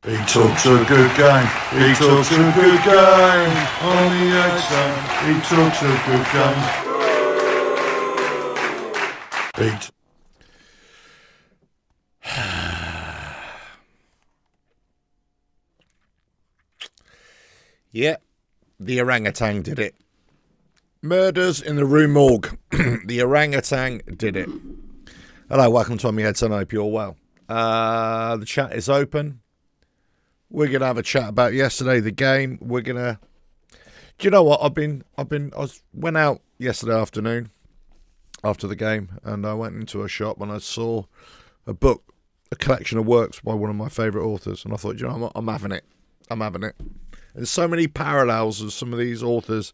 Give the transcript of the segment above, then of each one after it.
He talks a good game. He talks a good game. On the outside, he talks a good game. Beat. Yeah, the orangutan did it. Murders in the Rue Morgue. The orangutan did it. Hello, welcome to On My Headset. I hope you're well. The chat is open. We're gonna have a chat about yesterday, the game. We're gonna. Do you know what? I went out yesterday afternoon after the game, and I went into a shop and I saw a book, a collection of works by one of my favourite authors, and I thought, you know what? I'm having it. There's so many parallels with some of these authors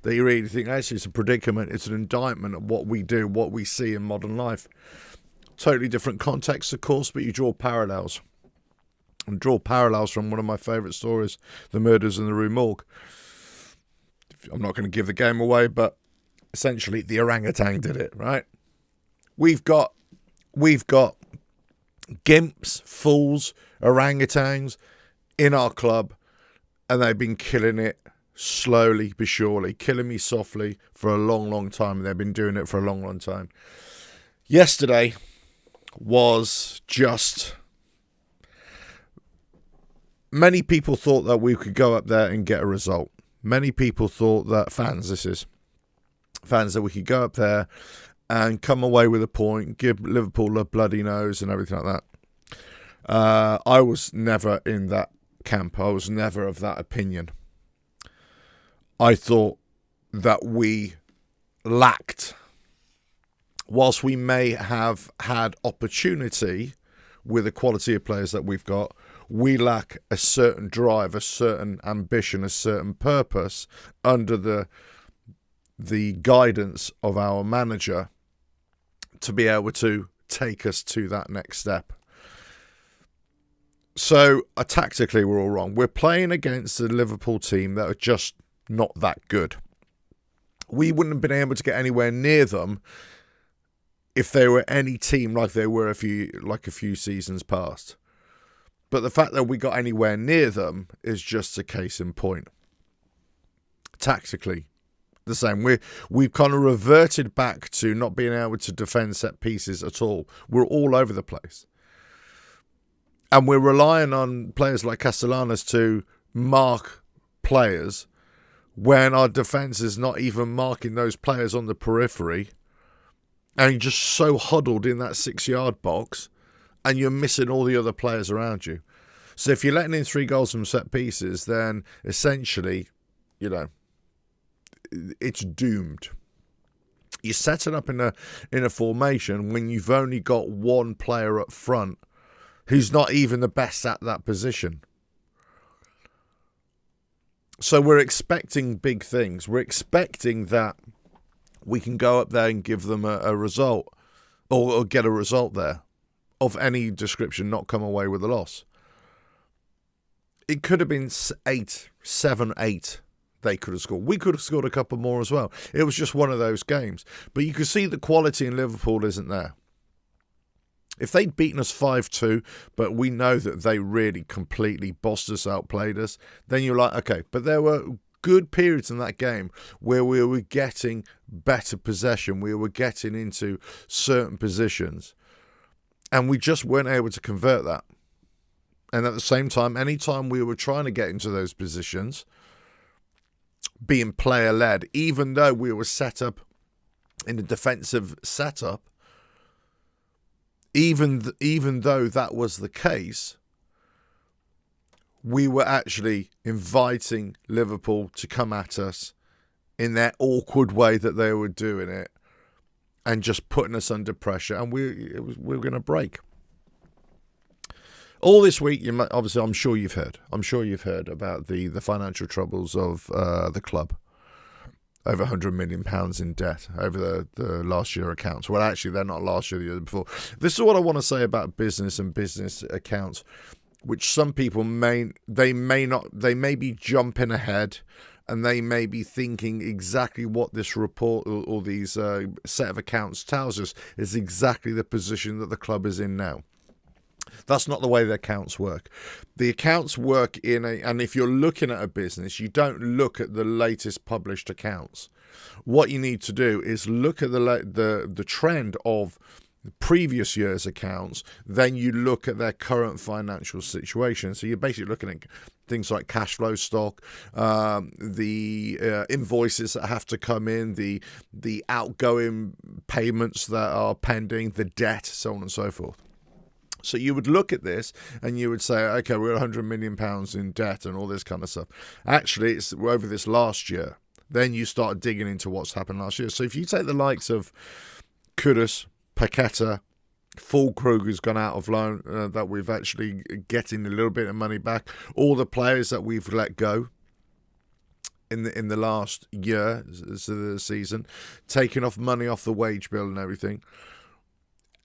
that you really think, actually, it's a predicament, it's an indictment of what we do, what we see in modern life. Totally different context, of course, but you draw parallels. And draw parallels from one of my favourite stories, The Murders in the Rue Morgue. I'm not going to give the game away, but essentially the orangutan did it, right? We've got gimps, fools, orangutans in our club, and they've been killing it slowly but surely, killing me softly for a long, long time. They've been doing it for a long, long time. Yesterday was just... Many people thought that we could go up there and get a result. Many people thought that, fans that we could go up there and come away with a point, give Liverpool a bloody nose and everything like that. I was never in that camp. I was never of that opinion. I thought that we lacked, whilst we may have had opportunity with the quality of players that we've got, we lack a certain drive, a certain ambition, a certain purpose under the guidance of our manager to be able to take us to that next step. So, tactically, we're all wrong. We're playing against a Liverpool team that are just not that good. We wouldn't have been able to get anywhere near them if they were any team like they were a few seasons past. But the fact that we got anywhere near them is just a case in point. Tactically, the same. We've kind of reverted back to not being able to defend set pieces at all. We're all over the place. And we're relying on players like Castellanos to mark players when our defence is not even marking those players on the periphery. And you're just so huddled in that 6-yard box and you're missing all the other players around you. So if you're letting in 3 goals from set pieces, then essentially, you know, it's doomed. You're setting up in a formation when you've only got one player up front who's not even the best at that position. So we're expecting big things. We're expecting that we can go up there and give them a result or get a result there of any description, not come away with a loss. It could have been 7, 8 they could have scored. We could have scored a couple more as well. It was just one of those games. But you could see the quality in Liverpool isn't there. If they'd beaten us 5-2, but we know that they really completely bossed us, outplayed us, then you're like, okay. But there were good periods in that game where we were getting better possession. We were getting into certain positions. And we just weren't able to convert that. And at the same time, anytime we were trying to get into those positions, being player-led, even though we were set up in a defensive setup, even though that was the case, we were actually inviting Liverpool to come at us in that awkward way that they were doing it and just putting us under pressure, and we were going to break. All this week, obviously, I'm sure you've heard about the financial troubles of the club. Over £100 million in debt over the last year accounts. Well, actually, they're not last year, the year before. This is what I want to say about business and business accounts, which some people may be jumping ahead, and they may be thinking exactly what this report or these set of accounts tells us is exactly the position that the club is in now. That's not the way the accounts work. The accounts work and if you're looking at a business, you don't look at the latest published accounts. What you need to do is look at the trend of previous year's accounts, then you look at their current financial situation. So you're basically looking at things like cash flow stock, the invoices that have to come in, the outgoing payments that are pending, the debt, so on and so forth. So you would look at this and you would say, okay, we're £100 million in debt and all this kind of stuff. Actually, it's over this last year. Then you start digging into what's happened last year. So if you take the likes of Kudus, Paqueta, Fulkrug, who's gone out of loan, that we've actually getting a little bit of money back, all the players that we've let go in the last year, the season, taking off money off the wage bill and everything.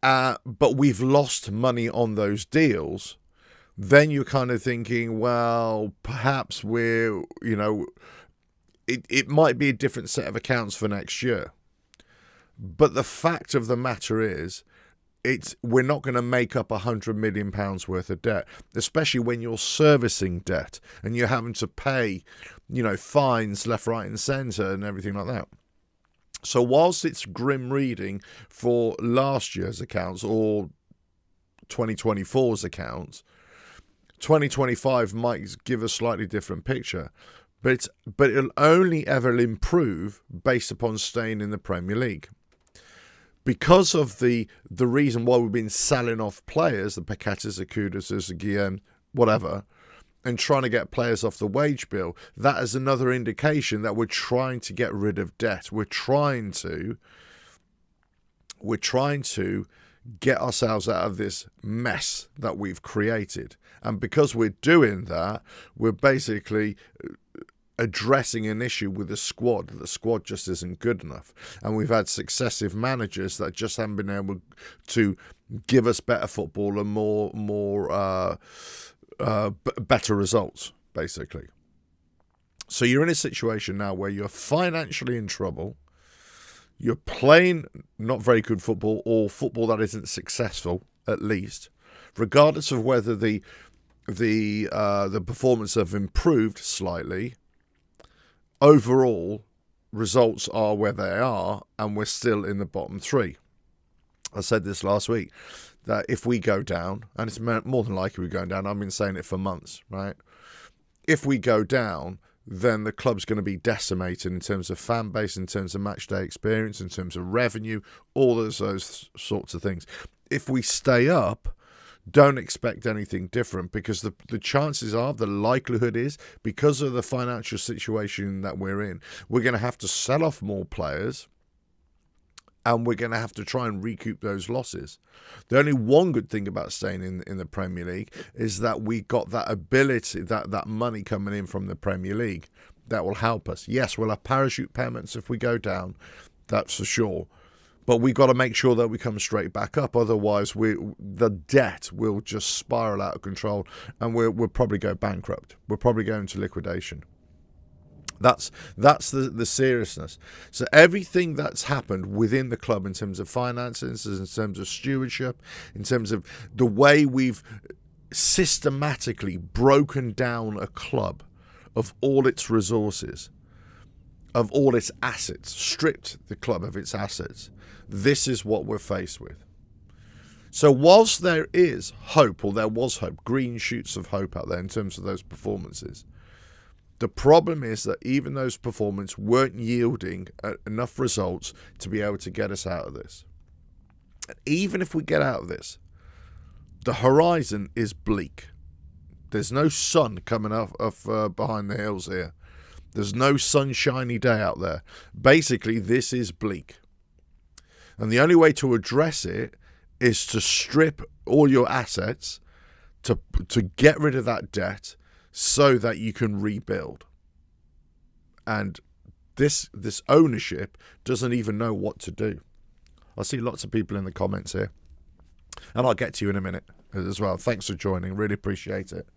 But we've lost money on those deals. Then you're kind of thinking, well, perhaps it might be a different set of accounts for next year. But the fact of the matter is, we're not going to make up £100 million worth of debt, especially when you're servicing debt and you're having to pay, fines left, right, and centre and everything like that. So whilst it's grim reading for last year's accounts or 2024's accounts, 2025 might give a slightly different picture. But it'll only ever improve based upon staying in the Premier League. Because of the reason why we've been selling off players, the Paquetas, the Kudus, the Guillen, whatever, and trying to get players off the wage bill, that is another indication that we're trying to get rid of debt. We're trying to get ourselves out of this mess that we've created. And because we're doing that, we're basically addressing an issue with the squad. The squad just isn't good enough. And we've had successive managers that just haven't been able to give us better football and better results, basically. So you're in a situation now where you're financially in trouble. You're playing not very good football, or football that isn't successful, at least, regardless of whether the performance have improved slightly. Overall, results are where they are, and we're still in the bottom three. I said this last week, that if we go down, and it's more than likely we're going down, I've been saying it for months, right? If we go down, then the club's going to be decimated in terms of fan base, in terms of match day experience, in terms of revenue, all those sorts of things. If we stay up, don't expect anything different, because the chances are, the likelihood is, because of the financial situation that we're in, we're going to have to sell off more players, and we're going to have to try and recoup those losses. The only one good thing about staying in the Premier League is that we got that ability, that money coming in from the Premier League that will help us. Yes, we'll have parachute payments if we go down, that's for sure. But we've got to make sure that we come straight back up. Otherwise, the debt will just spiral out of control, and we'll probably go bankrupt. We'll probably go into liquidation. That's the seriousness. So everything that's happened within the club in terms of finances, in terms of stewardship, in terms of the way we've systematically broken down a club of all its resources, of all its assets, stripped the club of its assets, this is what we're faced with. So whilst there is hope, or there was hope, green shoots of hope out there in terms of those performances, the problem is that even those performances weren't yielding enough results to be able to get us out of this. And even if we get out of this, the horizon is bleak. There's no sun coming up behind the hills here. There's no sunshiny day out there. Basically, this is bleak. And the only way to address it is to strip all your assets, to get rid of that debt, so that you can rebuild. And this ownership doesn't even know what to do. I see lots of people in the comments here, and I'll get to you in a minute as well. Thanks for joining, really appreciate it.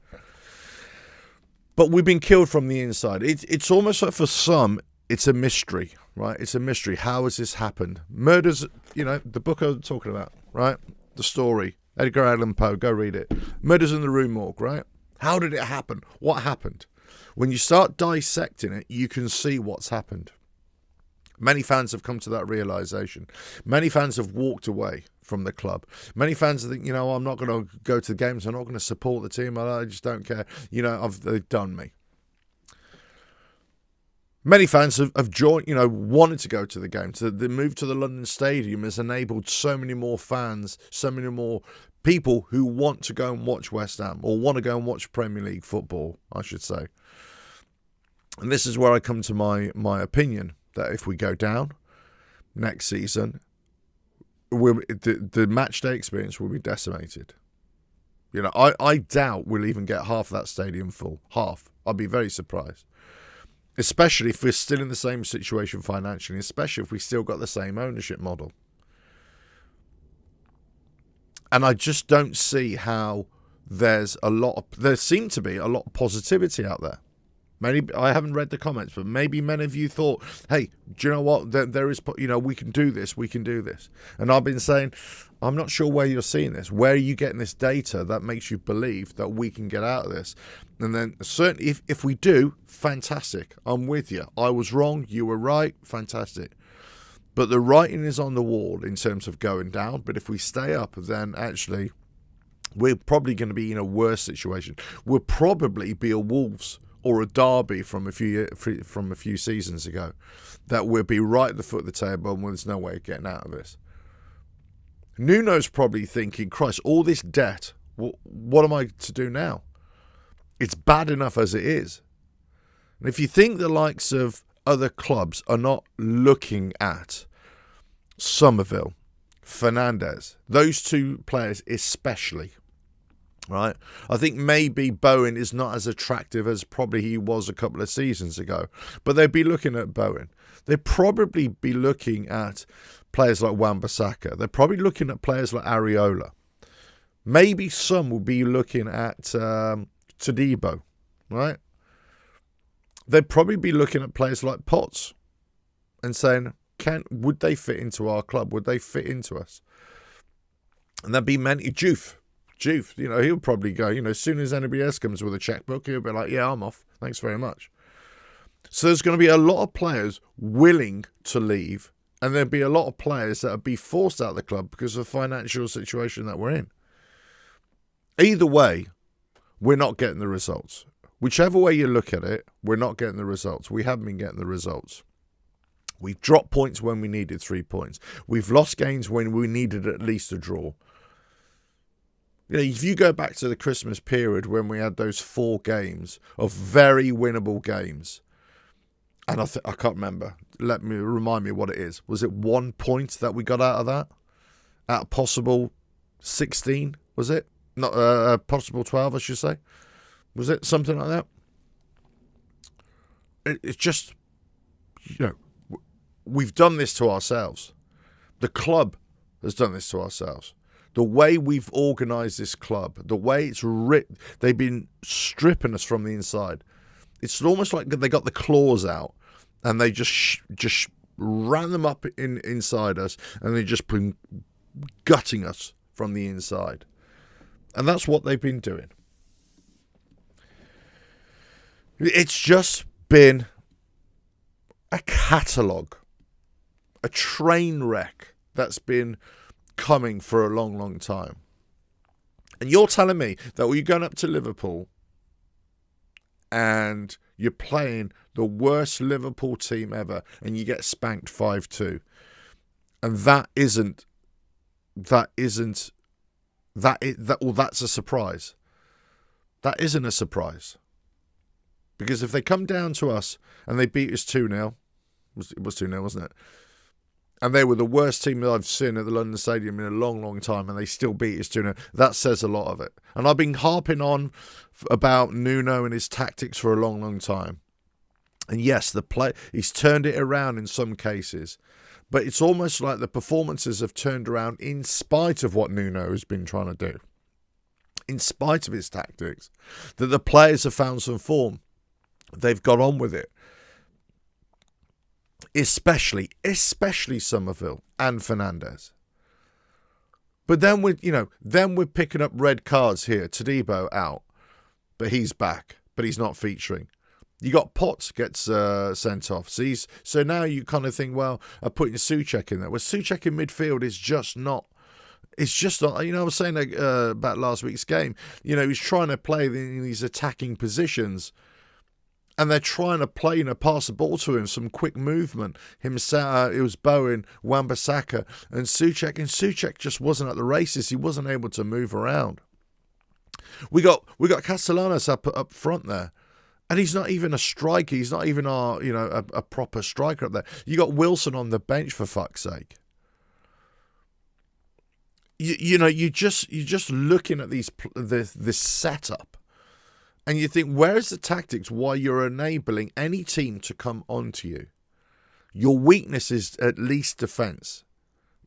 But we've been killed from the inside. It's almost like, for some, it's a mystery, right? It's a mystery. How has this happened? Murders, the book I was talking about, right? The story Edgar Allan Poe, go read it. Murders in the Rue Morgue, right? How did it happen? What happened? When you start dissecting it, you can see what's happened. Many fans have come to that realization. Many fans have walked away from the club. Many fans think, I'm not going to go to the games. I'm not going to support the team. I just don't care. They've done me. Many fans have joined, wanted to go to the games. The move to the London Stadium has enabled so many more fans, so many more people who want to go and watch West Ham, or want to go and watch Premier League football, I should say. And this is where I come to my opinion, that if we go down next season, the match day experience will be decimated. I doubt we'll even get half that stadium full. Half. I'd be very surprised. Especially if we're still in the same situation financially, especially if we still got the same ownership model. And I just don't see how there seemed to be a lot of positivity out there. I haven't read the comments, but maybe many of you thought, hey, do you know what? There is, we can do this. We can do this. And I've been saying, I'm not sure where you're seeing this. Where are you getting this data that makes you believe that we can get out of this? And then certainly if we do, fantastic. I'm with you. I was wrong. You were right. Fantastic. But the writing is on the wall in terms of going down. But if we stay up, then actually we're probably going to be in a worse situation. We'll probably be a Wolves or a Derby from a few seasons ago, that will be right at the foot of the table and there's no way of getting out of this. Nuno's probably thinking, Christ, all this debt, what am I to do now? It's bad enough as it is. And if you think the likes of other clubs are not looking at Somerville, Fernandes, those two players especially, right? I think maybe Bowen is not as attractive as probably he was a couple of seasons ago, but they'd be looking at Bowen. They'd probably be looking at players like Wan-Bissaka. They're probably looking at players like Areola. Maybe some will be looking at Todibo, right? They'd probably be looking at players like Potts and saying, would they fit into our club? Would they fit into us? And there'd be many. Juve, he'll probably go, as soon as anybody else comes with a checkbook, he'll be like, yeah, I'm off. Thanks very much. So there's going to be a lot of players willing to leave, and there'll be a lot of players that will be forced out of the club because of the financial situation that we're in. Either way, we're not getting the results. Whichever way you look at it, we're not getting the results. We haven't been getting the results. We've dropped points when we needed 3 points. We've lost games when we needed at least a draw. If you go back to the Christmas period when we had those 4 games of very winnable games, and I can't remember. Remind me what it is. Was it 1 point that we got out of that? Out of possible 16, was it? Not possible 12, I should say. Was it something like that? It's just, we've done this to ourselves. The club has done this to ourselves. The way we've organised this club, the way it's written, they've been stripping us from the inside. It's almost like they got the claws out and they just ran them up inside us, and they've just been gutting us from the inside. And that's what they've been doing. It's just been a catalogue, a train wreck that's been coming for a long, long time. And you're telling me that when you're going up to Liverpool and you're playing the worst Liverpool team ever and you get spanked 5-2, and that's a surprise. That isn't a surprise. Because if they come down to us and they beat us 2-0, it was 2-0, wasn't it? And they were the worst team that I've seen at the London Stadium in a long, long time, and they still beat us 2-0. That says a lot of it. And I've been harping on about Nuno and his tactics for a long, long time. And yes, he's turned it around in some cases, but it's almost like the performances have turned around in spite of what Nuno has been trying to do. In spite of his tactics, that the players have found some form. They've got on with it. Especially Somerville and Fernandes. But then we're picking up red cards here. Todibo out, but he's back, but he's not featuring. You got Potts gets sent off. So now you kind of think, well, I'm putting Souček in there. Well, Souček in midfield is just not. It's just not. I was saying about last week's game. He's trying to play in these attacking positions, and they're trying to play, pass the ball to him, some quick movement. It was Bowen, Wan-Bissaka, and Souček. And Souček just wasn't at the races. He wasn't able to move around. We got Castellanos up front there. And he's not even a striker. He's not even a proper striker up there. You got Wilson on the bench, for fuck's sake. You're just looking at this setup, and you think, where is the tactics? Why you're enabling any team to come onto you? Your weakness is at least defence.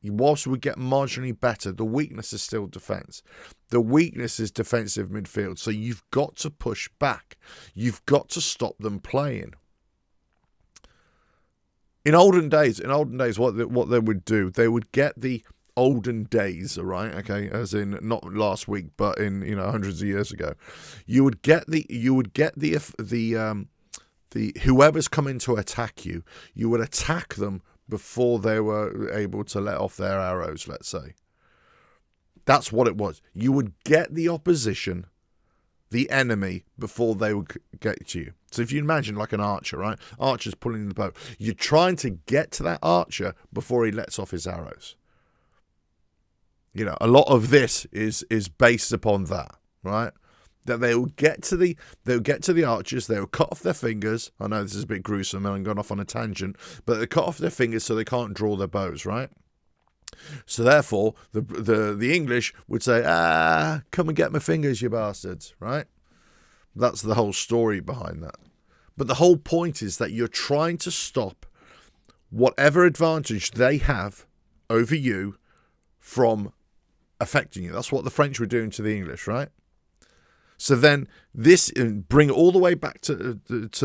Whilst we get marginally better, the weakness is still defence. The weakness is defensive midfield. So you've got to push back. You've got to stop them playing. In olden days, what they would do, they would get the olden days, all right, okay, as in not last week, but in hundreds of years ago. You would get the whoever's coming to attack you. You would attack them before they were able to let off their arrows, let's say. That's what it was. You would get the opposition, the enemy, before they would get to you. So if you imagine like an archer, right? Archer's pulling the bow. You're trying to get to that archer before he lets off his arrows. A lot of this is based upon that, right? That they will get to the archers, they will cut off their fingers. I know this is a bit gruesome and I'm going off on a tangent, but they cut off their fingers so they can't draw their bows, right? So therefore, the English would say, come and get my fingers, you bastards, right? That's the whole story behind that. But the whole point is that you're trying to stop whatever advantage they have over you from affecting you. That's what the French were doing to the English, right? So then this, bring it all the way back to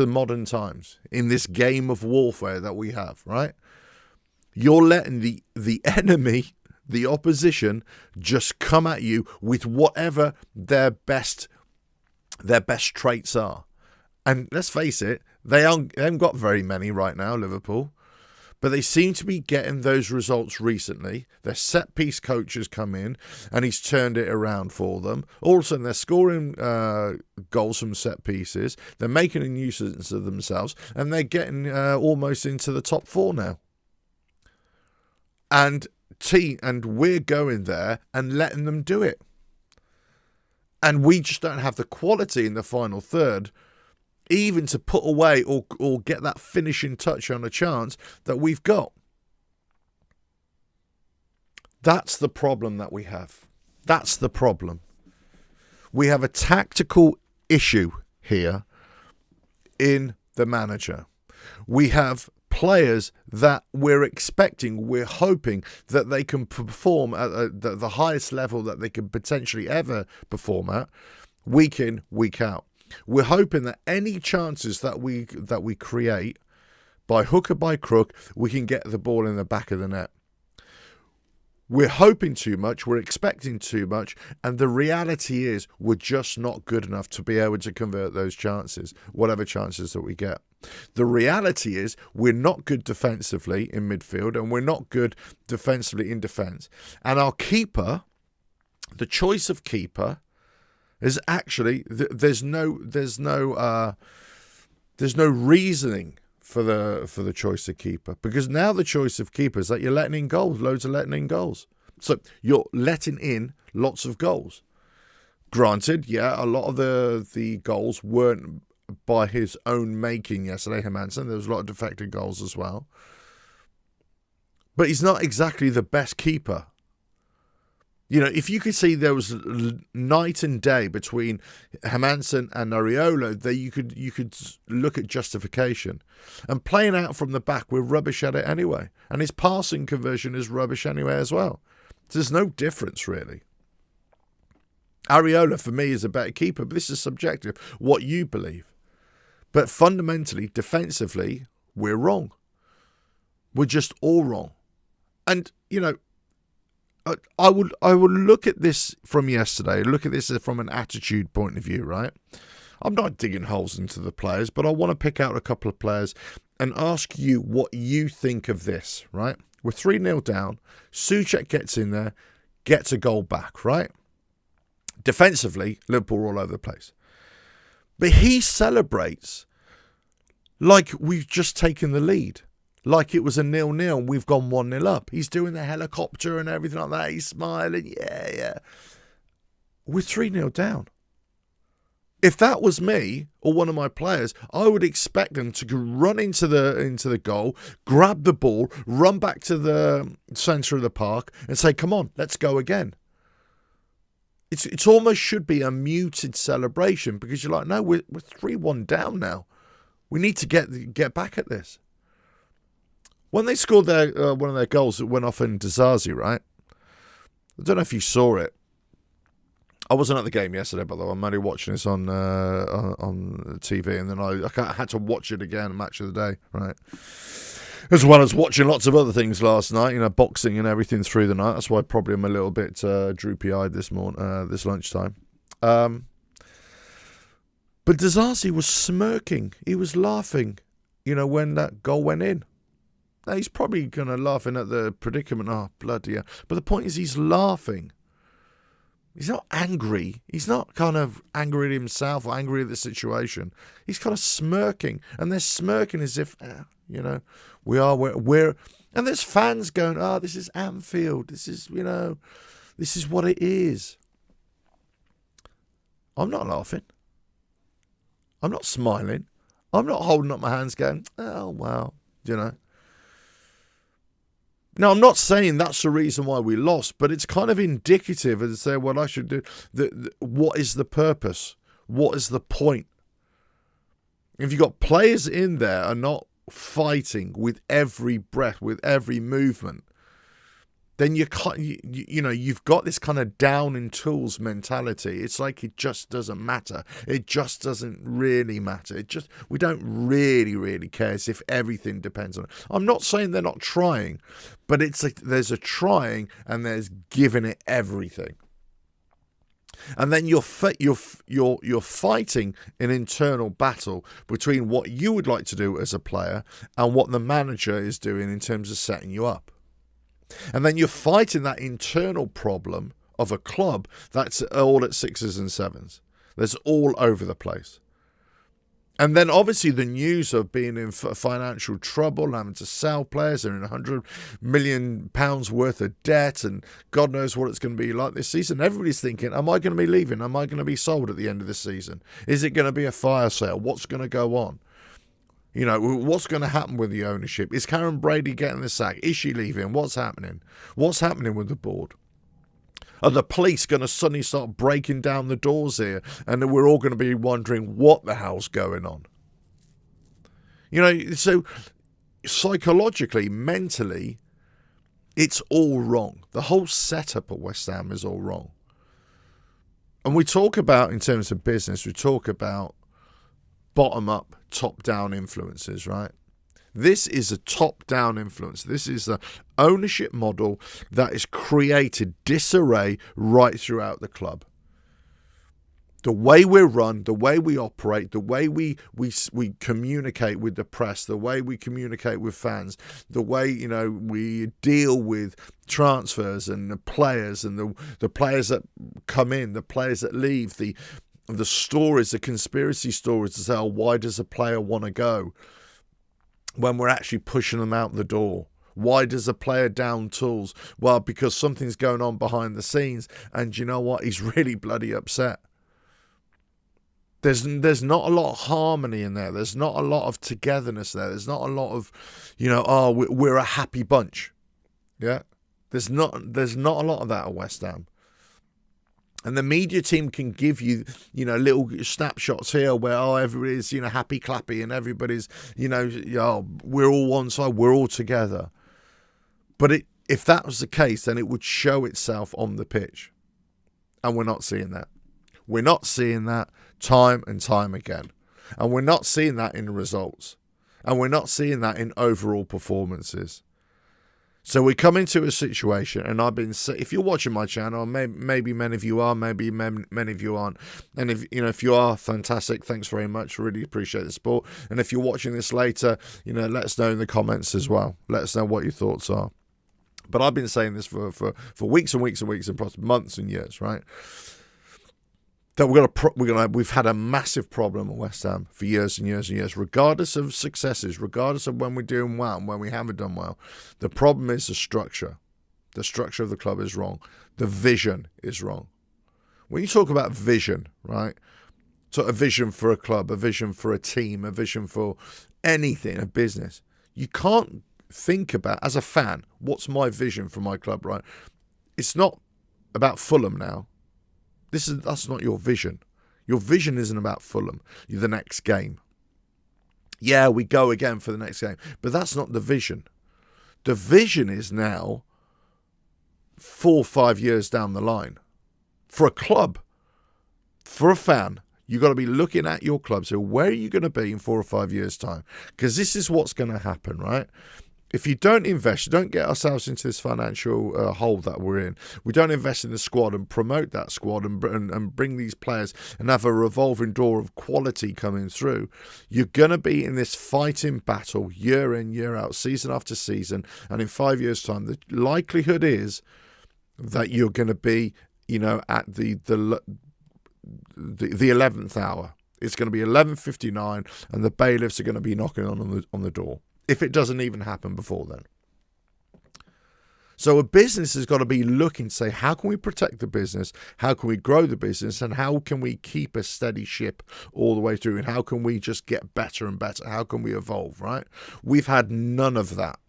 modern times, in this game of warfare that we have, right? You're letting the enemy, the opposition, just come at you with whatever their best traits are. And let's face it, they haven't got very many right now, Liverpool. But they seem to be getting those results recently. Their set-piece coach has come in, and he's turned it around for them. All of a sudden, they're scoring goals from set pieces. They're making a nuisance of themselves, and they're getting almost into the top four now. And we're going there and letting them do it. And we just don't have the quality in the final third even to put away or get that finishing touch on a chance that we've got. That's the problem that we have. That's the problem. We have a tactical issue here in the manager. We have players that we're expecting, we're hoping that they can perform at the highest level that they can potentially ever perform at, week in, week out. We're hoping that any chances that we create, by hook or by crook, we can get the ball in the back of the net. We're hoping too much, we're expecting too much, and the reality is we're just not good enough to be able to convert those chances, whatever chances that we get. The reality is we're not good defensively in midfield, and we're not good defensively in defence. And our keeper, the choice of keeper, is actually there's no reasoning for the choice of keeper, because now the choice of keeper is that you're letting in goals, loads of letting in goals. So you're letting in lots of goals. Granted, yeah, a lot of the goals weren't by his own making yesterday, Hermansen. There was a lot of deflected goals as well. But he's not exactly the best keeper. If you could see there was night and day between Hermansen and Areola, there you could look at justification. And playing out from the back, we're rubbish at it anyway. And his passing conversion is rubbish anyway as well. So there's no difference, really. Areola, for me, is a better keeper, but this is subjective, what you believe. But fundamentally, defensively, we're wrong. We're just all wrong. And, I would look at this from yesterday, look at this from an attitude point of view, right? I'm not digging holes into the players, but I want to pick out a couple of players and ask you what you think of this, right? We're 3-0 down. Souček gets in there, gets a goal back, right? Defensively, Liverpool are all over the place. But he celebrates like we've just taken the lead. Like it was a 0-0 and we've gone 1-0 up. He's doing the helicopter and everything like that. He's smiling. Yeah. We're 3-0 down. If that was me or one of my players, I would expect them to run into the goal, grab the ball, run back to the centre of the park and say, come on, let's go again. It's almost should be a muted celebration because you're like, no, we're 3-1 down now. We need to get back at this. When they scored one of their goals that went off in Disenchantment, right? I don't know if you saw it. I wasn't at the game yesterday, by the way. I'm only watching this on TV, and then I had to watch it again, match of the day, right? As well as watching lots of other things last night, boxing and everything through the night. That's why probably I'm a little bit droopy-eyed this lunchtime. But Disenchantment was smirking. He was laughing, when that goal went in. Now, he's probably going to laughing at the predicament. Oh, bloody hell. But the point is he's laughing. He's not angry. He's not kind of angry at himself or angry at the situation. He's kind of smirking. And they're smirking as if, we're... And there's fans going, this is Anfield. This is, this is what it is. I'm not laughing. I'm not smiling. I'm not holding up my hands going, oh, well, Now, I'm not saying that's the reason why we lost, but it's kind of indicative of say, well, I should do. What is the purpose? What is the point? If you've got players in there are not fighting with every breath, with every movement, then you've got this kind of down in tools mentality. It's like it just doesn't matter. It just doesn't really matter. We don't really care as if everything depends on it. I'm not saying they're not trying, but it's like there's a trying and there's giving it everything. And then you're fighting an internal battle between what you would like to do as a player and what the manager is doing in terms of setting you up. And then you're fighting that internal problem of a club that's all at sixes and sevens. That's all over the place. And then obviously the news of being in financial trouble, having to sell players, and in £100 million worth of debt, and God knows what it's going to be like this season. Everybody's thinking, am I going to be leaving? Am I going to be sold at the end of the season? Is it going to be a fire sale? What's going to go on? What's going to happen with the ownership? Is Karen Brady getting the sack? Is she leaving? What's happening? What's happening with the board? Are the police going to suddenly start breaking down the doors here? And we're all going to be wondering what the hell's going on? So psychologically, mentally, it's all wrong. The whole setup at West Ham is all wrong. And we talk about, in terms of business, we talk about bottom-up, top-down influences, right? This is a top-down influence. This is the ownership model that has created disarray right throughout the club. The way we're run, the way we operate, the way we communicate with the press, the way we communicate with fans, the way we deal with transfers and the players and the players that come in, the players that leave, the stories, the conspiracy stories to say, why does a player want to go when we're actually pushing them out the door? Why does a player down tools? Well, because something's going on behind the scenes, and you know what? He's really bloody upset. There's not a lot of harmony in there. There's not a lot of togetherness there. There's not a lot of, we're a happy bunch. Yeah, there's not a lot of that at West Ham. And the media team can give you, little snapshots here where, everybody's, happy clappy and everybody's, we're all one side, we're all together. But if that was the case, then it would show itself on the pitch. And we're not seeing that. We're not seeing that time and time again. And we're not seeing that in results. And we're not seeing that in overall performances. So we come into a situation, and I've been, if you're watching my channel, maybe many of you are, maybe many of you aren't, and if you are, fantastic, thanks very much, really appreciate the support. And if you're watching this later, let us know in the comments as well. Let us know what your thoughts are. But I've been saying this for weeks and weeks and weeks and possibly months and years, right? That we've had a massive problem at West Ham for years and years and years, regardless of successes, regardless of when we're doing well and when we haven't done well. The problem is the structure. The structure of the club is wrong. The vision is wrong. When you talk about vision, right? So a vision for a club, a vision for a team, a vision for anything, a business. You can't think about, as a fan, what's my vision for my club, right? It's not about Fulham now. That's not your vision. Your vision isn't about Fulham. You're the next game. Yeah, we go again for the next game. But that's not the vision. The vision is now 4 or 5 years down the line. For a club, for a fan, you've got to be looking at your club. So where are you going to be in 4 or 5 years' time? Because this is what's going to happen, right? If you don't invest, don't get ourselves into this financial hole that we're in. We don't invest in the squad and promote that squad and bring these players and have a revolving door of quality coming through. You're going to be in this fighting battle year in, year out, season after season. And in 5 years' time, the likelihood is that you're going to be, at the 11th hour. It's going to be 11:59, and the bailiffs are going to be knocking on the door. If it doesn't even happen before then. So a business has got to be looking to say, how can we protect the business? How can we grow the business? And how can we keep a steady ship all the way through? And how can we just get better and better? How can we evolve, right? We've had none of that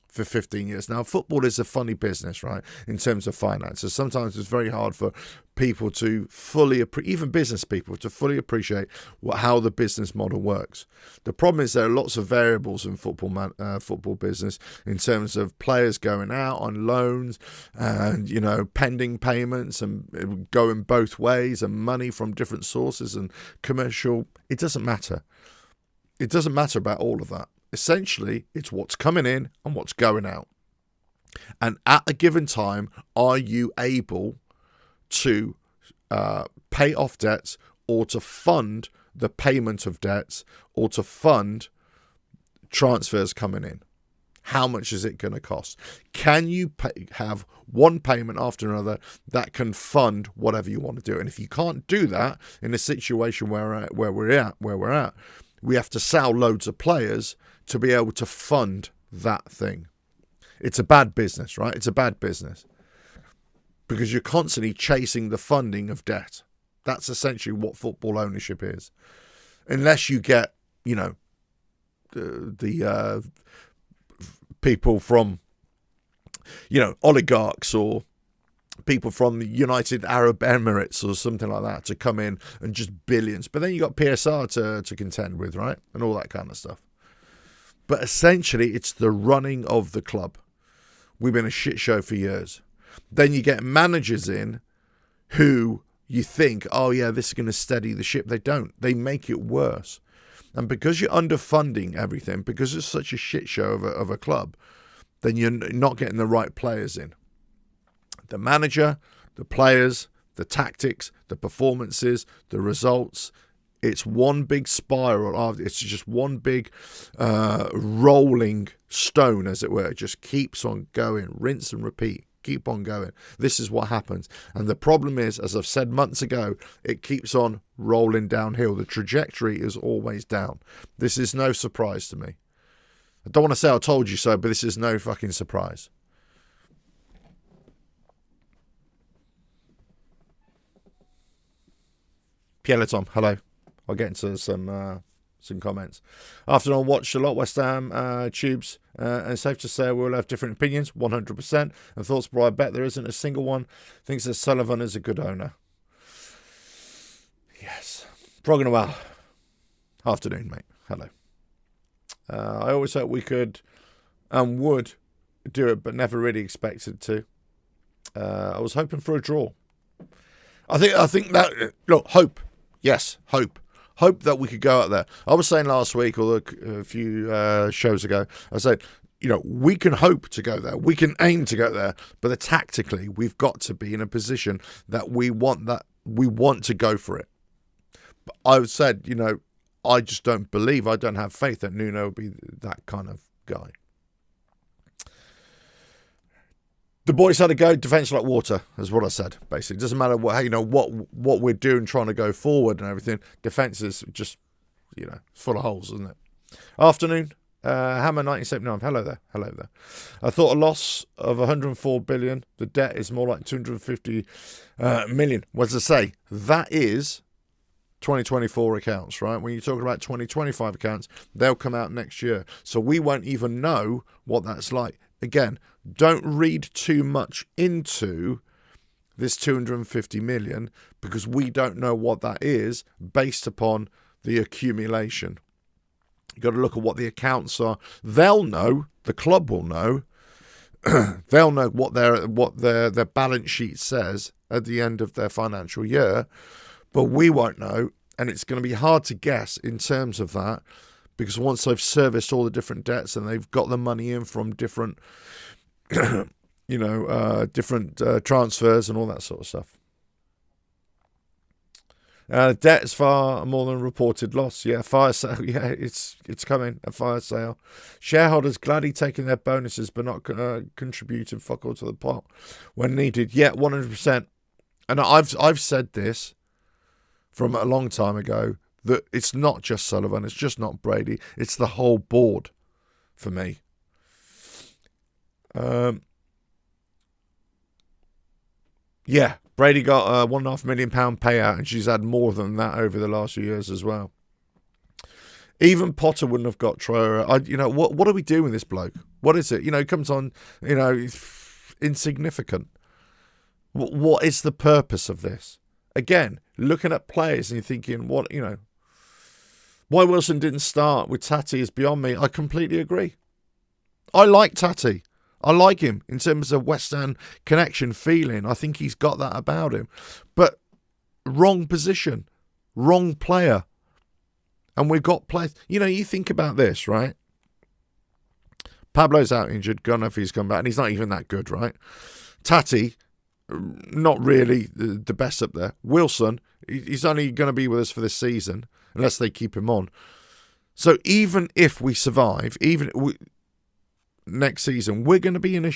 for 15 years. Now, football is a funny business, right, in terms of finances. Sometimes it's very hard for people to fully, even business people, to fully appreciate how the business model works. The problem is there are lots of variables in football business in terms of players going out on loans and, pending payments and going both ways and money from different sources and commercial. It doesn't matter. It doesn't matter about all of that. Essentially, it's what's coming in and what's going out. And at a given time, are you able to pay off debts or to fund the payment of debts or to fund transfers coming in? How much is it going to cost? Can you have one payment after another that can fund whatever you want to do? And if you can't do that in a situation where we're at, we have to sell loads of players to be able to fund that thing. It's a bad business, right? It's a bad business because you're constantly chasing the funding of debt. That's essentially what football ownership is. Unless you get, the people from, oligarchs or people from the United Arab Emirates or something like that to come in and just billions. But then you got PSR to contend with, right? And all that kind of stuff. But essentially, it's the running of the club. We've been a shit show for years. Then you get managers in who you think, oh yeah, this is going to steady the ship. They don't. They make it worse. And because you're underfunding everything, because it's such a shit show of a club, then you're not getting the right players in. The manager, the players, the tactics, the performances, the results. It's one big spiral. It's just one big rolling stone, as it were. It just keeps on going, rinse and repeat, keep on going. This is what happens. And the problem is, as I've said months ago, it keeps on rolling downhill. The trajectory is always down. This is no surprise to me. I don't want to say I told you so, but this is no fucking surprise. Pieleton, hello. I'll get into some comments. After I watched a lot West Ham tubes, and it's safe to say we'll have different opinions, 100%, and thoughts, but I bet there isn't a single one thinks that Sullivan is a good owner. Yes. Progging well. Afternoon, mate. Hello. I always thought we could and would do it, but never really expected to. I was hoping for a draw. I think that, look, hope. Yes, hope. Hope that we could go out there. I was saying last week, or a few shows ago, I said, we can hope to go there. We can aim to go there. But tactically, we've got to be in a position that we want to go for it. But I've said, I just don't believe, I don't have faith that Nuno will be that kind of guy. The boys had to go defence like water, is what I said, basically. It doesn't matter what we're doing, trying to go forward and everything. Defence is just, full of holes, isn't it? Afternoon. Hammer 1979. Hello there. I thought a loss of 104 billion. The debt is more like 250 million. What does it say? That is 2024 accounts, right? When you're talking about 2025 accounts, they'll come out next year. So we won't even know what that's like. Again, don't read too much into this 250 million because we don't know what that is based upon the accumulation. You've got to look at what the accounts are. They'll know, the club will know, they'll know what their balance sheet says at the end of their financial year, but we won't know, and it's going to be hard to guess in terms of that because once they've serviced all the different debts and they've got the money in from different different transfers and all that sort of stuff. Debt is far more than reported loss. Yeah, fire sale. Yeah, it's coming. A fire sale. Shareholders gladly taking their bonuses but not contributing fuck all to the pot when needed. Yeah, 100%. And I've said this from a long time ago that it's not just Sullivan. It's just not Brady. It's the whole board for me. Yeah, Brady got a £1.5 million payout, and she's had more than that over the last few years as well. Even Potter wouldn't have got Traore. What do we do with this bloke? What is it? He comes on, insignificant. What is the purpose of this? Again, looking at players and you're thinking, why Wilson didn't start with Tati is beyond me. I completely agree. I like Tati. I like him in terms of West Ham connection, feeling. I think he's got that about him. But wrong position, wrong player. And we've got players. You think about this, right? Pablo's out injured. God knows if he's come back. And he's not even that good, right? Tati, not really the best up there. Wilson, he's only going to be with us for this season, unless they keep him on. So even if we survive, next season, we're going to be in a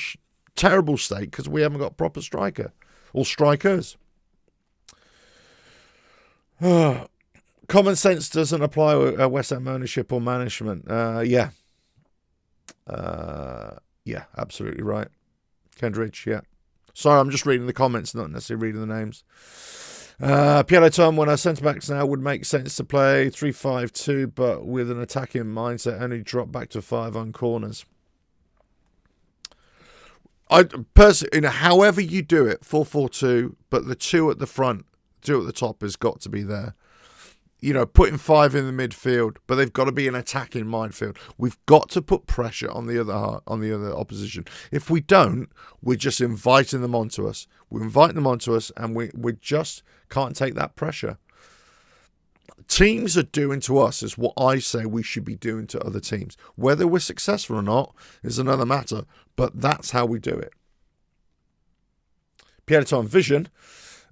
terrible state because we haven't got a proper striker or strikers. Common sense doesn't apply to West Ham ownership or management. Yeah, absolutely right. Kendridge, yeah. Sorry, I'm just reading the comments, not necessarily reading the names. Piero Tom, when our centre-backs now would make sense to play 3-5-2, but with an attacking mindset, only drop back to 5 on corners. I personally, however you do it, 4-4-2, but the 2 at the front, 2 at the top has got to be there. Putting 5 in the midfield, but they've got to be an attacking midfield. We've got to put pressure on the other opposition. If we don't, we're just inviting them onto us. We're inviting them onto us, and we just can't take that pressure. Teams are doing to us is what I say we should be doing to other teams. Whether we're successful or not is another matter, but that's how we do it. Pierre-Tom Vision,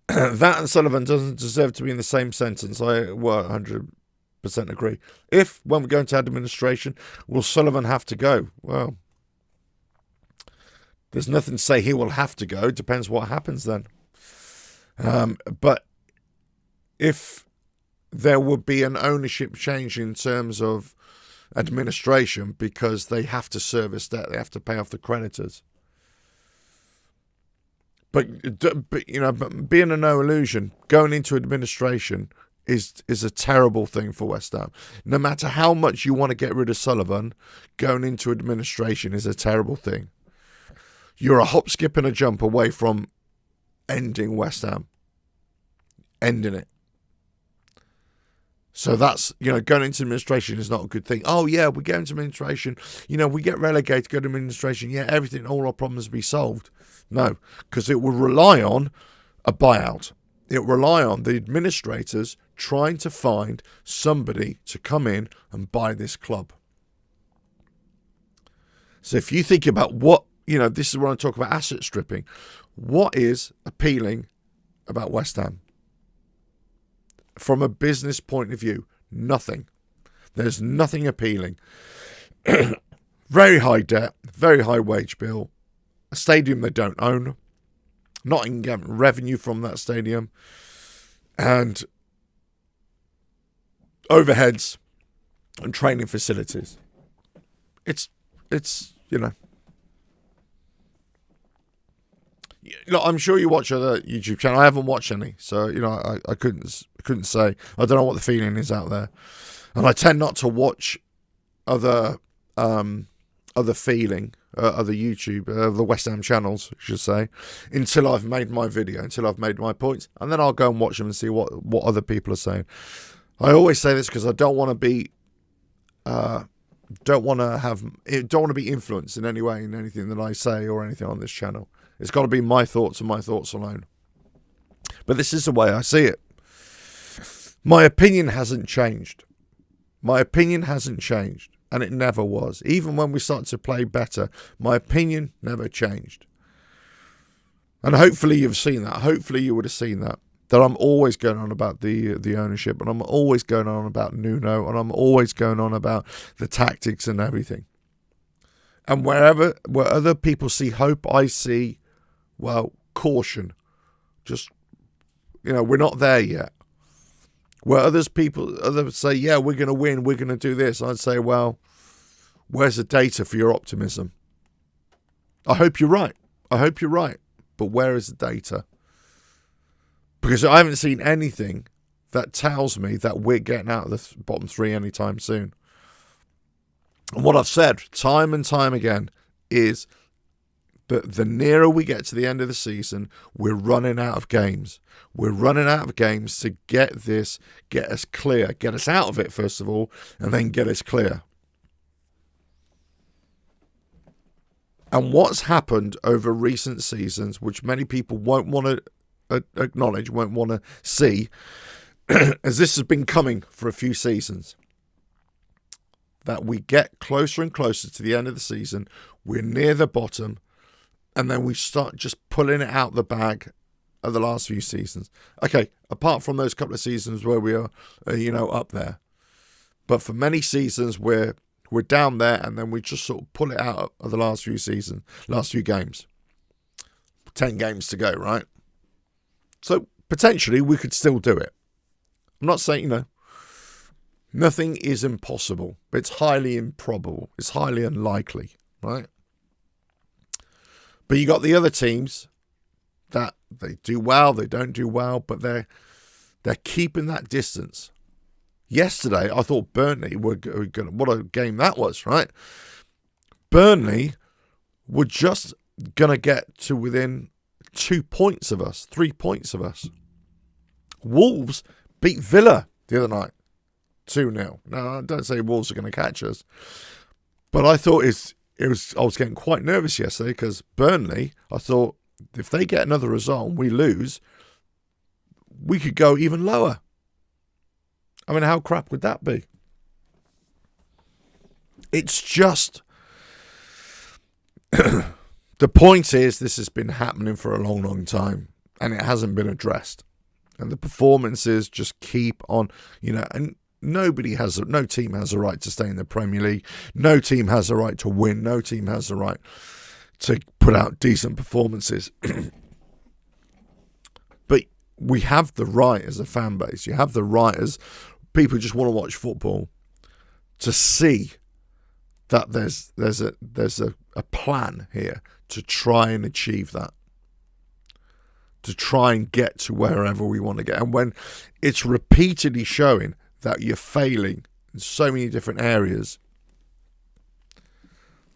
that and Sullivan doesn't deserve to be in the same sentence. I 100% agree. When we go into administration, will Sullivan have to go? Well, there's nothing to say he will have to go. It depends what happens then. But if there would be an ownership change in terms of administration because they have to service debt, they have to pay off the creditors. But being a no illusion, going into administration is a terrible thing for West Ham. No matter how much you want to get rid of Sullivan, going into administration is a terrible thing. You're a hop, skip and a jump away from ending West Ham. Ending it. So that's, going into administration is not a good thing. Oh, yeah, we get into administration. We get relegated, go to administration. Yeah, everything, all our problems will be solved. No, because it will rely on a buyout. It will rely on the administrators trying to find somebody to come in and buy this club. So if you think about what, this is when I talk about asset stripping. What is appealing about West Ham? From a business point of view, nothing. There's nothing appealing. Very high debt, very high wage bill, a stadium they don't own, not even getting revenue from that stadium, and overheads and training facilities. It's I'm sure you watch other YouTube channels. I haven't watched any, so I couldn't say. I don't know what the feeling is out there, and I tend not to watch other YouTube, the West Ham channels, I should say, until I've made my video, until I've made my points, and then I'll go and watch them and see what other people are saying. I always say this because I don't want to be, don't want to be influenced in any way in anything that I say or anything on this channel. It's got to be my thoughts and my thoughts alone. But this is the way I see it. My opinion hasn't changed. My opinion hasn't changed. And it never was. Even when we started to play better, my opinion never changed. And hopefully you've seen that. Hopefully you would have seen that. That I'm always going on about the ownership. And I'm always going on about Nuno. And I'm always going on about the tactics and everything. And where other people see hope, I see, caution. Just, we're not there yet. Where others say, yeah, we're going to win, we're going to do this. I'd say, well, where's the data for your optimism? I hope you're right. But where is the data? Because I haven't seen anything that tells me that we're getting out of the bottom three anytime soon. And what I've said time and time again is that the nearer we get to the end of the season, we're running out of games. We're running out of games to get us clear, get us out of it, first of all, and then get us clear. And what's happened over recent seasons, which many people won't want to acknowledge, won't want to see, as this has been coming for a few seasons, that we get closer and closer to the end of the season, we're near the bottom, and then we start just pulling it out the bag of the last few seasons. Okay, apart from those couple of seasons where we are, up there. But for many seasons, we're down there, and then we just sort of pull it out of the last few games. 10 games to go, right? So potentially we could still do it. I'm not saying, nothing is impossible. It's highly improbable. It's highly unlikely, right? But you got the other teams that they do well, they don't do well, but they're keeping that distance. Yesterday, I thought Burnley were going to, what a game that was, right? Burnley were just going to get to within 2 points of us, 3 points of us. Wolves beat Villa the other night, 2-0. Now, I don't say Wolves are going to catch us, but I thought I was getting quite nervous yesterday because Burnley, I thought, if they get another result and we lose, we could go even lower. I mean, how crap would that be? It's just... The point is, this has been happening for a long, long time, and it hasn't been addressed. And the performances just keep on, and no team has a right to stay in the Premier League. No team has a right to win. No team has a right to put out decent performances. But we have the right as a fan base. You have the right as people who just want to watch football to see that there's a plan here to try and achieve that. To try and get to wherever we want to get. And when it's repeatedly showing that you're failing in so many different areas,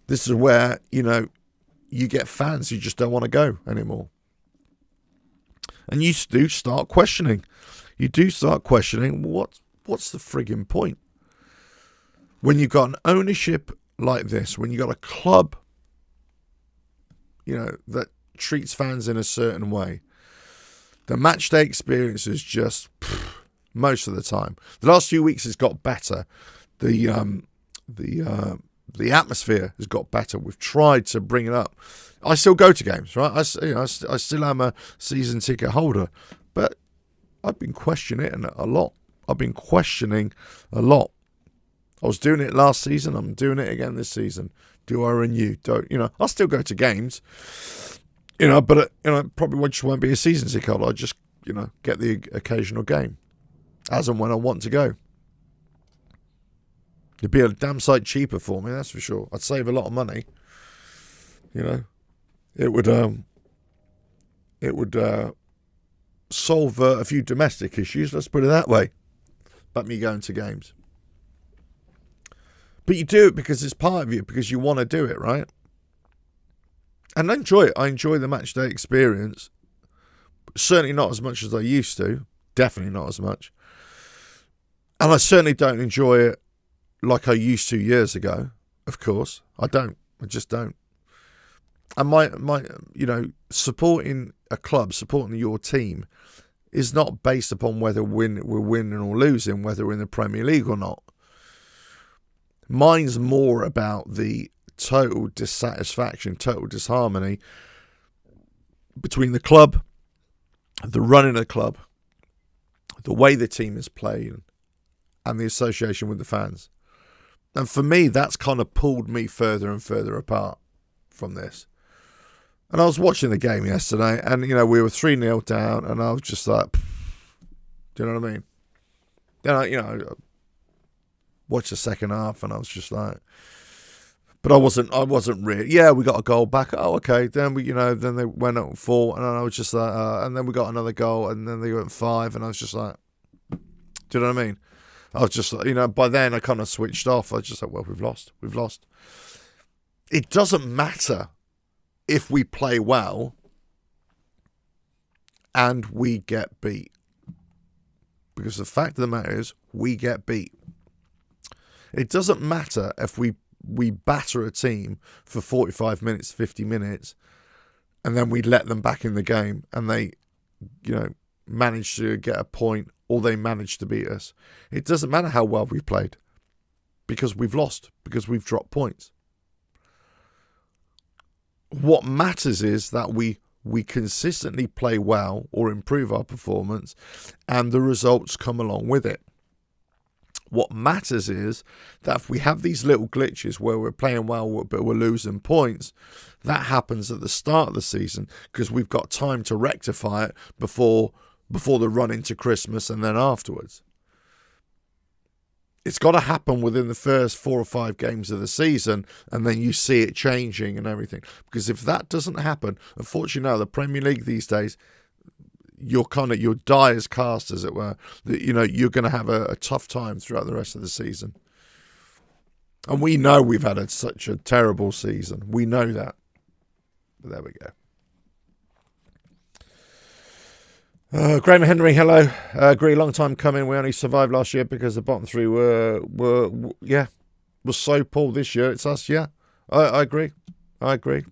this is where, you get fans who just don't want to go anymore. And you do start questioning. What's the frigging point? When you've got an ownership like this, when you've got a club, that treats fans in a certain way, the match day experience is just most of the time. The last few weeks has got better. The The atmosphere has got better. We've tried to bring it up. I still go to games, right? I still am a season ticket holder, but I've been questioning it a lot. I've been questioning a lot. I was doing it last season. I'm doing it again this season. Do I renew? I'll still go to games, but probably just won't be a season ticket holder. I just, get the occasional game as and when I want to go. It'd be a damn sight cheaper for me, that's for sure. I'd save a lot of money. It would solve a few domestic issues, let's put it that way, but me going to games. But you do it because it's part of you, because you want to do it, right? And I enjoy it. I enjoy the match day experience. Certainly not as much as I used to. Definitely not as much. And I certainly don't enjoy it like I used to years ago, of course. I don't. I just don't. And my supporting a club, supporting your team, is not based upon whether we're winning or losing, whether we're in the Premier League or not. Mine's more about the total dissatisfaction, total disharmony between the club, the running of the club, the way the team is playing, and the association with the fans. And for me, that's kind of pulled me further and further apart from this. And I was watching the game yesterday, and, we were 3-0 down, and I was just like, do you know what I mean? Then I watched the second half, and I was just like, but I wasn't really, we got a goal back. Oh, okay. Then then they went up 4, and I was just like, and then we got another goal, and then they went 5, and I was just like, do you know what I mean? I was just, by then I kind of switched off. I was just like, well, we've lost. It doesn't matter if we play well and we get beat. Because the fact of the matter is, we get beat. It doesn't matter if we batter a team for 45 minutes, 50 minutes, and then we let them back in the game and they, manage to get a point, or they manage to beat us. It doesn't matter how well we've played, because we've lost, because we've dropped points. What matters is that we consistently play well or improve our performance, and the results come along with it. What matters is that if we have these little glitches where we're playing well but we're losing points, that happens at the start of the season, because we've got time to rectify it before the run into Christmas and then afterwards. It's got to happen within the first 4 or 5 games of the season, and then you see it changing and everything. Because if that doesn't happen, unfortunately now, the Premier League these days, you're die as cast, as it were. You're going to have a tough time throughout the rest of the season. And we know we've had such a terrible season. We know that. But there we go. Graham Henry, hello. Agree, long time coming. We only survived last year because the bottom 3 was so poor this year. It's us, yeah. I agree. Hammer.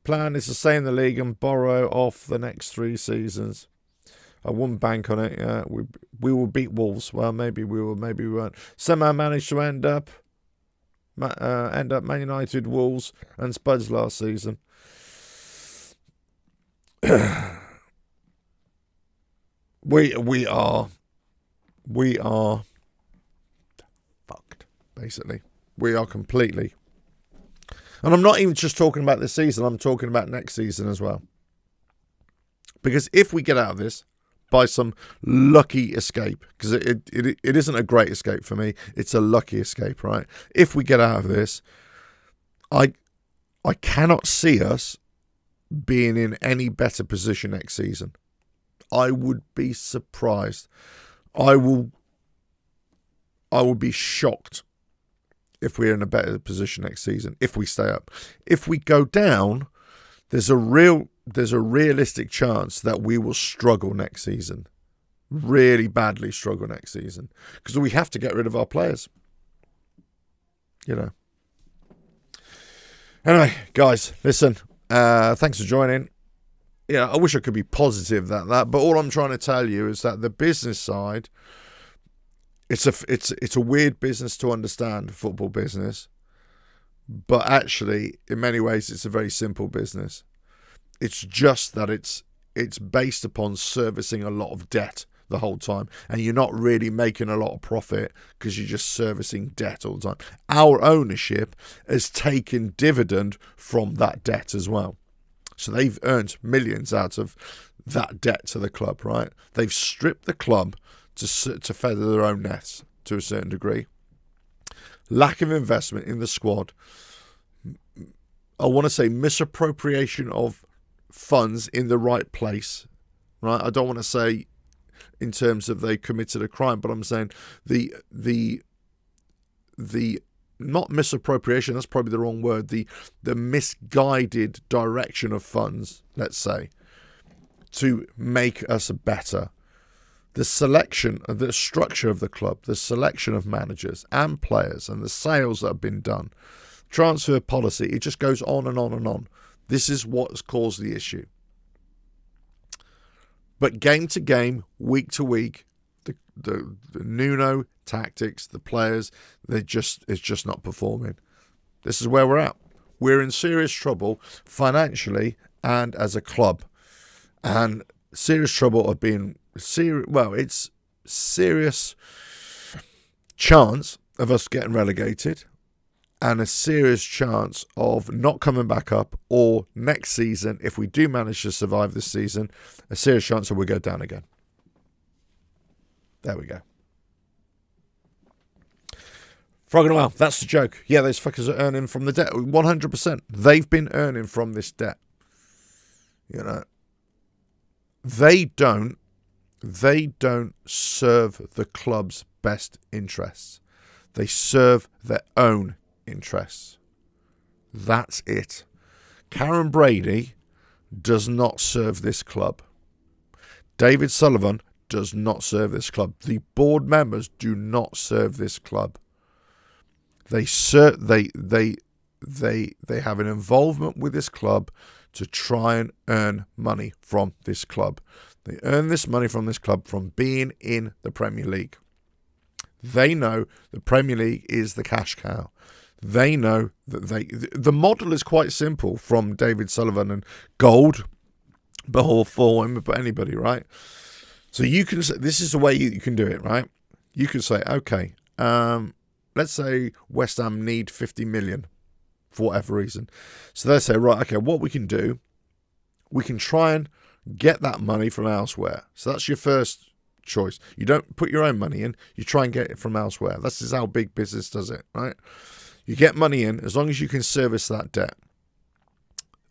Plan is to stay in the league and borrow off the next 3 seasons. I wouldn't bank on it. We will beat Wolves. Well, maybe we will, maybe we won't. Somehow managed to end up Man United, Wolves, and Spuds last season. We are fucked, basically. We are completely. And I'm not even just talking about this season, I'm talking about next season as well. Because if we get out of this by some lucky escape, because it isn't a great escape for me, it's a lucky escape, right? If we get out of this, I cannot see us being in any better position next season. I would be surprised. I will be shocked if we're in a better position next season, if we stay up. If we go down, there's a realistic chance that we will struggle next season. Really badly struggle next season. Because we have to get rid of our players. Anyway, guys, listen. Thanks for joining. I wish I could be positive but all I'm trying to tell you is that the business side, it's a weird business to understand, football business, but actually, in many ways, it's a very simple business. It's just that it's based upon servicing a lot of debt the whole time, and you're not really making a lot of profit because you're just servicing debt all the time. Our ownership has taken dividend from that debt as well. So they've earned millions out of that debt to the club, right? They've stripped the club to feather their own nets to a certain degree. Lack of investment in the squad. I want to say misappropriation of funds in the right place, right? I don't want to say in terms of they committed a crime, but I'm saying the not misappropriation, that's probably the wrong word, the misguided direction of funds, let's say, to make us better. The selection, the structure of the club, the selection of managers and players, and the sales that have been done, transfer policy, it just goes on and on and on. This is what's caused the issue. But game to game, week to week, the Nuno tactics, the players, it's just not performing. This is where we're at. We're in serious trouble financially and as a club. And serious trouble of being it's serious chance of us getting relegated and a serious chance of not coming back up, or next season, if we do manage to survive this season, a serious chance that we'll go down again. There we go. Frogging well, that's the joke. Yeah, those fuckers are earning from the debt. 100%. They've been earning from this debt. You know. They don't serve the club's best interests. They serve their own interests. That's it. Karen Brady does not serve this club. David Sullivan does not serve this club. The board members do not serve this club. They have an involvement with this club to try and earn money from this club. They earn this money from this club from being in the Premier League. They know the Premier League is the cash cow. They know that the model is quite simple from David Sullivan and Gold, but for him, but anybody, right? So you can say, this is the way you can do it, right? You can say, okay, let's say West Ham need 50 million for whatever reason. So they say, right, okay, what we can do, we can try and get that money from elsewhere. So that's your first choice. You don't put your own money in, you try and get it from elsewhere. This is how big business does it, right? You get money in as long as you can service that debt.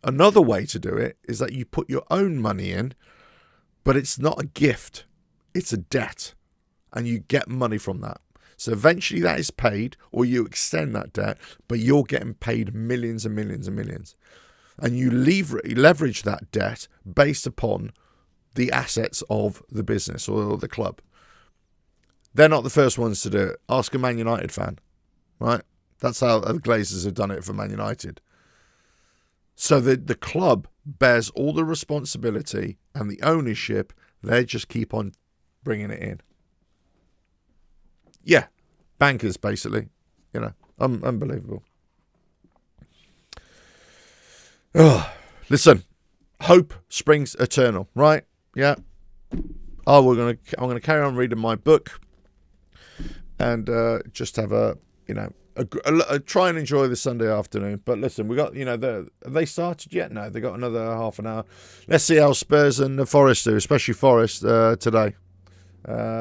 Another way to do it is that you put your own money in, but it's not a gift, it's a debt, and you get money from that. So eventually that is paid, or you extend that debt, but you're getting paid millions and millions and millions. And you leverage that debt based upon the assets of the business or the club. They're not the first ones to do it. Ask a Man United fan, right? That's how the Glazers have done it for Man United. So the club bears all the responsibility and the ownership. They just keep on bringing it in. Yeah, bankers, basically. You know, unbelievable. Oh, listen, hope springs eternal, right? Yeah. Oh, I'm gonna carry on reading my book and just have a try and enjoy the Sunday afternoon. But listen, we got have they started yet? No, they got another half an hour. Let's see how Spurs and Forest do, especially Forest today.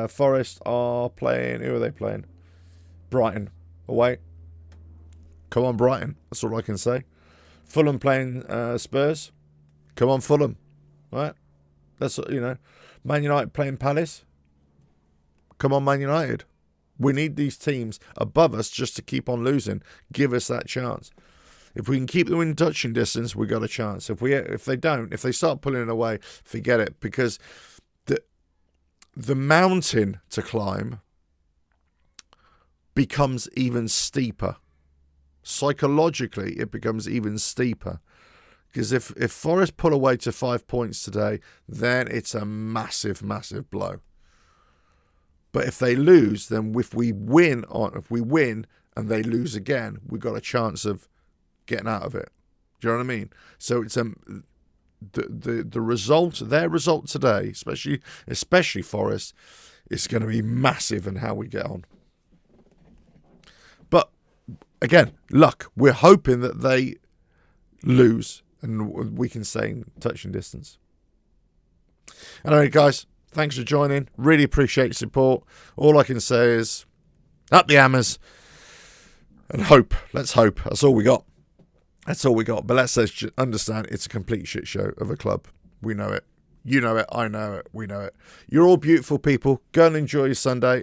Forest are playing. Who are they playing? Brighton away. Come on, Brighton. That's all I can say. Fulham playing Spurs. Come on, Fulham. Right? That's Man United playing Palace. Come on, Man United. We need these teams above us just to keep on losing. Give us that chance. If we can keep them in touching distance, we got a chance. If they start pulling it away, forget it, because the mountain to climb becomes even steeper. Psychologically, it becomes even steeper. Because if Forest pull away to 5 points today, then it's a massive, massive blow. But if they lose, then if we win and they lose again, we've got a chance of getting out of it. Do you know what I mean? So it's the result, their result today, especially Forest, is going to be massive in how we get on. But again, luck. We're hoping that they lose and we can stay in touching distance. Anyway, guys, thanks for joining. Really appreciate your support. All I can say is up the hammers and hope. Let's hope. That's all we got. That's all we got. But let's understand it's a complete shit show of a club. We know it. You know it. I know it. We know it. You're all beautiful people. Go and enjoy your Sunday.